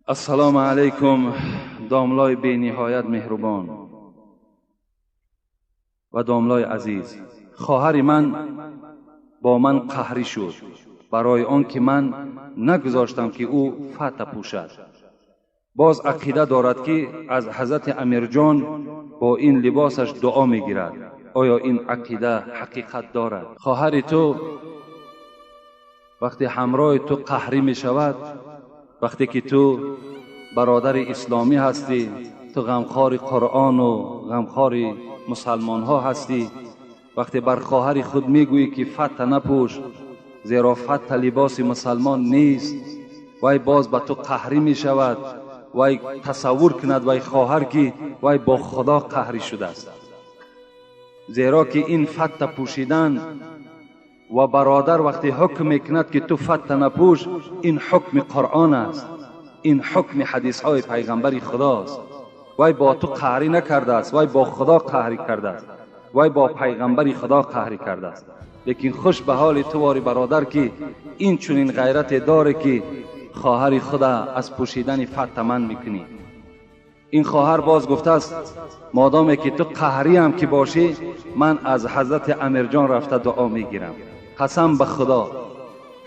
السلام علیکم داملای بی نهایت مهربان و داملای عزیز. خواهر من با من قهری شد برای آن که من نگذاشتم که او فتح پوشد. باز عقیده دارد که از حضرت امیرجان با این لباسش دعا میگیرد. آیا این عقیده حقیقت دارد؟ خواهر تو وقتی همراه تو قهری می شود، وقتی که تو برادر اسلامی هستی، تو غمخوار قرآن و غمخوار مسلمان ها هستی، وقتی بر خواهر خود میگویی که فتح نپوش زیرا فتح لباس مسلمان نیست، وای باز به تو قهری می شود. وای تصور کند وای خواهر که وای با خدا قهری شده است، زیرا که این فتح پوشیدن و برادر وقتی حکم میکند که تو فتح نپوش، این حکم قرآن است، این حکم حدیث های پیغمبر خداست. وای با تو قهری نکرده است، وای با خدا قهری کرده است، وای با پیغمبر خدا قهری کرده است. لیکن خوش به حال تو واری برادر که این چنین غیرت داره که خواهر خدا از پوشیدن فتح من میکنی. این خواهر باز گفته است مادامی که تو قهری هم که باشی، من از حضرت امیرجان رفته دعا میگیرم. قسم به خدا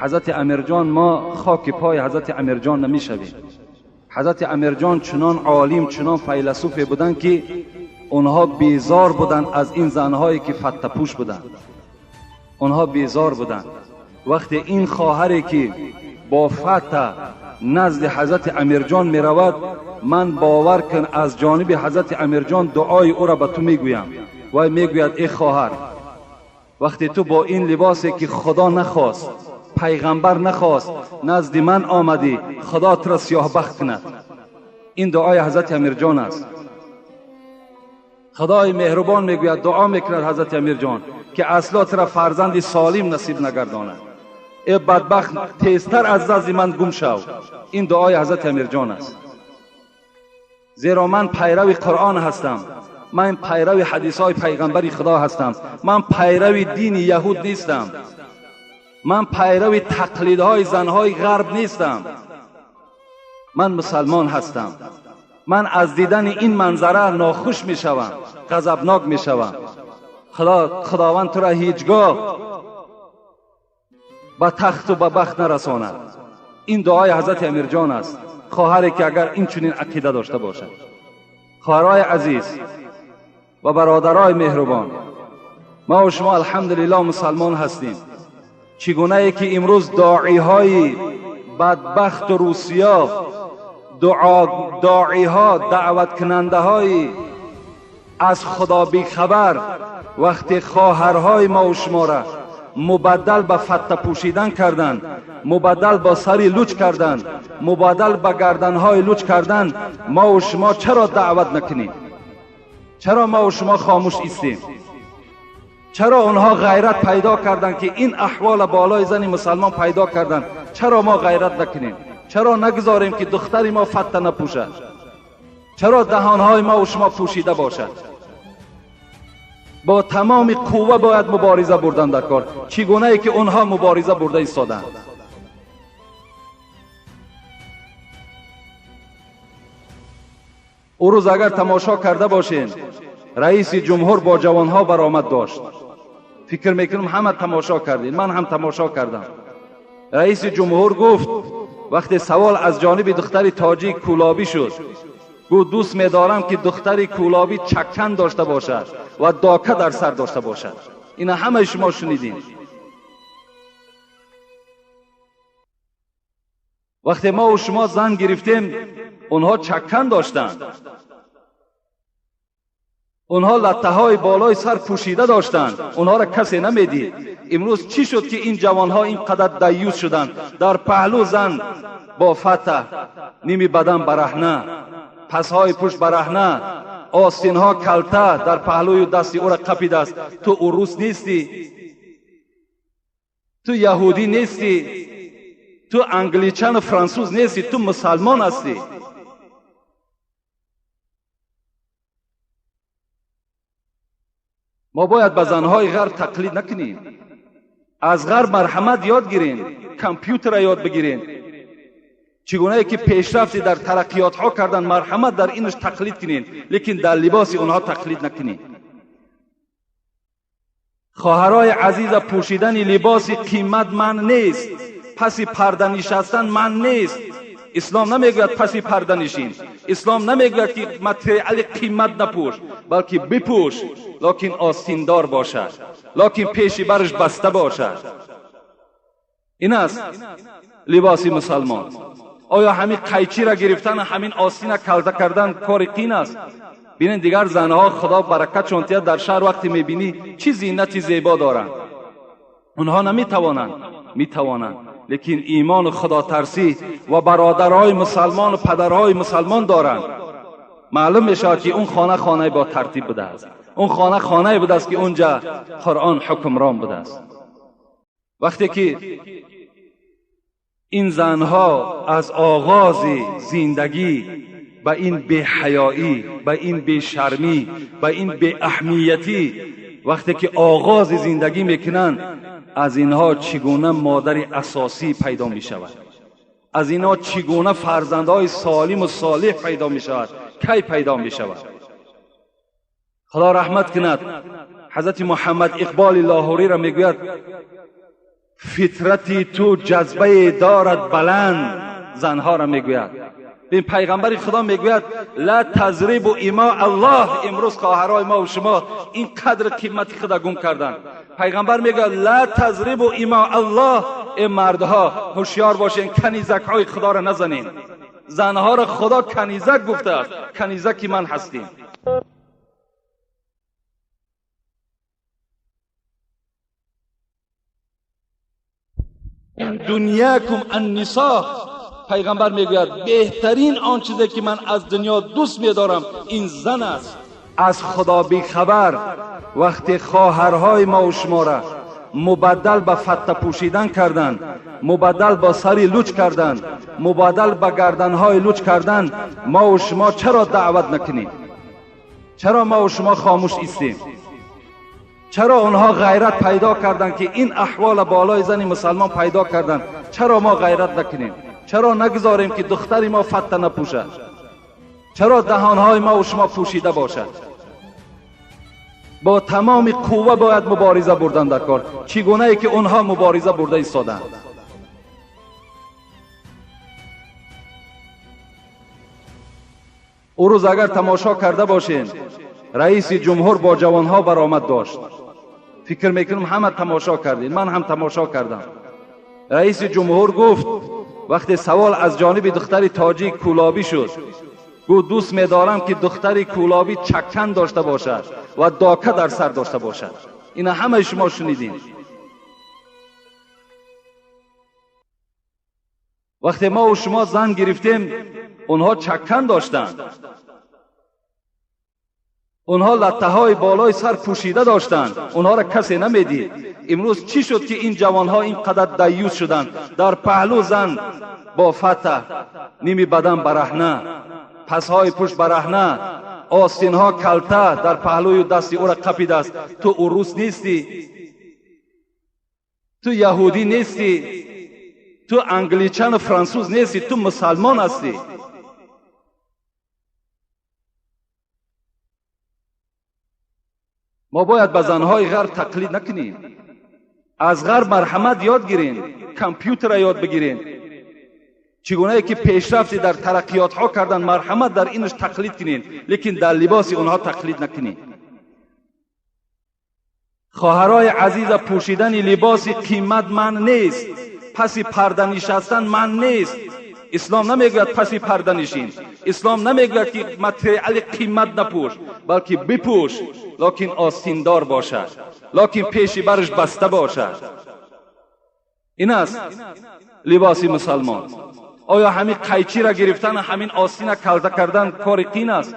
حضرت امیرجان، ما خاک پای حضرت امیرجان نمیشویم. حضرت امیرجان چنان عالم، چنان فیلسوف بودن که اونها بیزار بودن از این زنهایی که فتح پوش بودن. اونها بیزار بودن. وقتی این خواهری که با فتح نزد حضرت امیرجان می رود، من باور کن از جانب حضرت امیرجان دعای او را به تو میگویم. و میگوید ای خواهر، وقتی تو با این لباسی که خدا نخواست، پیغمبر نخواست، نزد من آمدی، خدا تو را سیاه بخت کند. این دعای حضرت امیرجان است. خدای مهربان میگوید دعا میکند حضرت امیرجان که اصلا تو را فرزند سالم نصیب نگرداند. ای بدبخت تیزتر از نزد من گم شو. این دعای حضرت امیرجان است. زیرا من پیرو قرآن هستم، من پیرو حدیث های پیغمبر خدا هستم، من پیرو دین یهود نیستم، من پیرو تقلیدهای زنهای غرب نیستم. من مسلمان هستم. من از دیدن این منظره ناخوش می شوم، غضبناک می شوم. خداوند تو را هیچگاه به تخت و به بخت نرساند. این دعای حضرت امیرجان است. خواهری که اگر این چنین عقیده داشته باشد. خواهرای عزیز و برادرای مهربان، ما و شما الحمدلله مسلمان هستیم. چگونه ای که امروز داعی های بدبخت و روسیا، داعی ها، دعوت کننده های از خدا بیخبر، وقتی خواهرهای ما و شما را مبدل به فتح پوشیدن کردن، مبدل با سری لوچ کردن، مبدل به گردنهای لوچ کردن، ما و شما چرا دعوت نکنیم؟ چرا ما و شما خاموش ایستیم؟ چرا اونها غیرت پیدا کردن که این احوال بالای زن مسلمان پیدا کردن؟ چرا ما غیرت نکنیم؟ چرا نگذاریم که دختری ما فتح نپوشد؟ چرا دهانهای ما و شما پوشیده باشد؟ با تمام قوه باید مبارزه بردن در کار، چگونه ای که اونها مبارزه برده ایستادند. او روز اگر تماشا کرده باشین، رئیس جمهور با جوانها برآمد داشت. فکر میکنم همه تماشا کردین، من هم تماشا کردم. رئیس جمهور گفت وقتی سوال از جانب دختر تاجیک کولابی شد، گفت دوست می‌دارم که دختری کولابی چکن داشته باشد و داکه در سر داشته باشد. اینا همه شما شنیدین. وقتی ما و شما زن گرفتیم، اونها چکن داشتند، اونها لطه های بالای سر پوشیده داشتند، اونها را کسی نمیدید. امروز چی شد که این جوانها اینقدر دیوس شدند؟ در پهلو زن با فتح، نیمی بدن برهنه، پسهای پشت برهنه، آستینها کلته، در پهلوی دستی او را قپیده است. تو روس نیستی، تو یهودی نیستی، تو انگلیچن و فرانسوز نیستی، تو مسلمان هستی. ما باید به زنهای غرب تقلید نکنیم. از غرب مرحمت یاد گیرین، کامپیوتر را یاد بگیرین، چگونه که پیشرفتی در ترقیات ها کردن، مرحمت در اینش تقلید کنین، لیکن در لباس اونها تقلید نکنین. خواهرای عزیز، پوشیدن لباس قیمت من نیست، پس پرده نشستن من نیست. اسلام نمیگوید پس پرده نشین، اسلام نمیگوید که متریال قیمت نپوش، بلکه بپوش لکن آستیندار باشد، لکن پیش برش بسته باشد. این است لباس مسلمان. آیا همین قیچی را گرفتن، همین آستین را کلده کردن کار قین است؟ ببین دیگر زنها خدا برکت چونتیا در شهر وقتی میبینی چی زینت زیبا دارند، اونها میتوانند، لیکن ایمان و خدا ترسی و برادرهای مسلمان و پدرهای مسلمان دارند. معلوم میشه که اون خانه با ترتیب بوده است، اون خانه بوده است که اونجا قرآن حکمران بوده است. وقتی که این زنها از آغاز زندگی به این بی‌حیایی، به این بی‌شرمی، به این بی‌اهمیتی وقتی که آغاز زندگی میکنن، از اینها چگونه مادر اساسی پیدا می شود، از اینها چگونه فرزندهای سالم و صالح پیدا می شود، کی پیدا می شود؟ خدا رحمت کند. حضرت محمد اقبال لاهوری را میگوید فطرتی تو جذبه دارد بلند. زنها را میگوید، این پیغمبر خدا میگوید لا تضربوا اماء الله. امروز خواهرای ما و شما این قدر قیمتی خدا گم کردن. پیغمبر میگه لا تضربوا اماء الله. ای مردها هوشیار باشین، کنیزک های خدا را نزنین. زنها را خدا کنیزک گفته است، کنیزکی من هستیم. دنیاکم النساء. پیغمبر میگوید بهترین آن چیزی که من از دنیا دوست می‌دارم این زن است. از خدا بیخبر وقتی خواهرهای ما و شما را مبدل به فتة پوشیدن کردند، مبدل با سری لوچ کردند، مبدل به گردنهای لوچ کردند، ما و شما چرا دعوت نکنیم؟ چرا ما و شما خاموش ایستیم؟ چرا اونها غیرت پیدا کردند که این احوال بالای زن مسلمان پیدا کردند؟ چرا ما غیرت نکنیم؟ چرا نگذاریم که دختری ما فتة نپوشد؟ چرا دهانهای ما و شما پوشیده باشد؟ با تمام قوه باید مبارزه بردن در کار، چگونه ای که اونها مبارزه برده ایستادند. او روز اگر تماشا کرده باشین، رئیس جمهور با جوانها برآمد داشت. فکر میکنم همه تماشا کردین، من هم تماشا کردم. رئیس جمهور گفت وقتی سوال از جانب دختر تاجیک کولابی شد، گفت دوست می‌دارم که دختری کولابی چکن داشته باشد و داکه در سر داشته باشد. اینا همه شما شنیدین. وقتی ما و شما زن گرفتیم، اونها چکن داشتند، اونها لطه‌های بالای سر پوشیده داشتند، اونها را کسی نمیدید. امروز چی شد که این جوانها اینقدر دیوس شدند؟ در پهلو زن با فتح، نیمی بدن برهنه، پسهای پشت برهنه، آستینها کلته، در پهلوی دستی او را قپیده است. تو روس نیستی، تو یهودی نیستی، تو انگلیچن و فرانسوز نیستی، تو مسلمان هستی. ما باید به زنهای غرب تقلید نکنیم، از غرب مرحمت یاد گیریم، کامپیوتر را یاد بگیریم. چگونه که پیشرفتی در ترقیات ها کردن، مرحمت در اینش تقلید کنین، لیکن در لباس اونها تقلید نکنین. خواهرای عزیز، پوشیدن لباس قیمت من نیست، پس پرده نشستن من نیست. اسلام نمیگوید پس پرده نشین، اسلام نمیگوید که متریال قیمت نپوش، بلکه بپوش لکن آستیندار باشد، لکن پیش برش بسته باشد. این است لباس مسلمان. آیا همین قیچی را گرفتن، همین آستین را کلده کردن کار قین است؟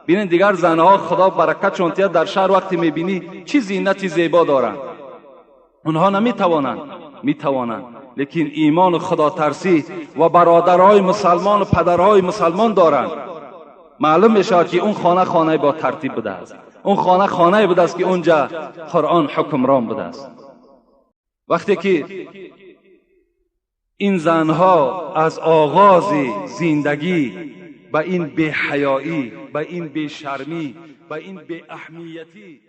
ببین دیگر زنها خدا برکت چونتیا در شهر وقتی میبینی چی زینت زیبا دارند، اونها میتوانند، لیکن ایمان و خدا ترسی و برادرهای مسلمان و پدرهای مسلمان دارند. معلوم میشه که اون خانه با ترتیب بوده است، اون خانه بوده است که اونجا قرآن حکمران بوده است. وقتی که این زنها از آغاز زندگی به این بی‌حیایی، به این بی‌شرمی، به این بی‌اهمیتی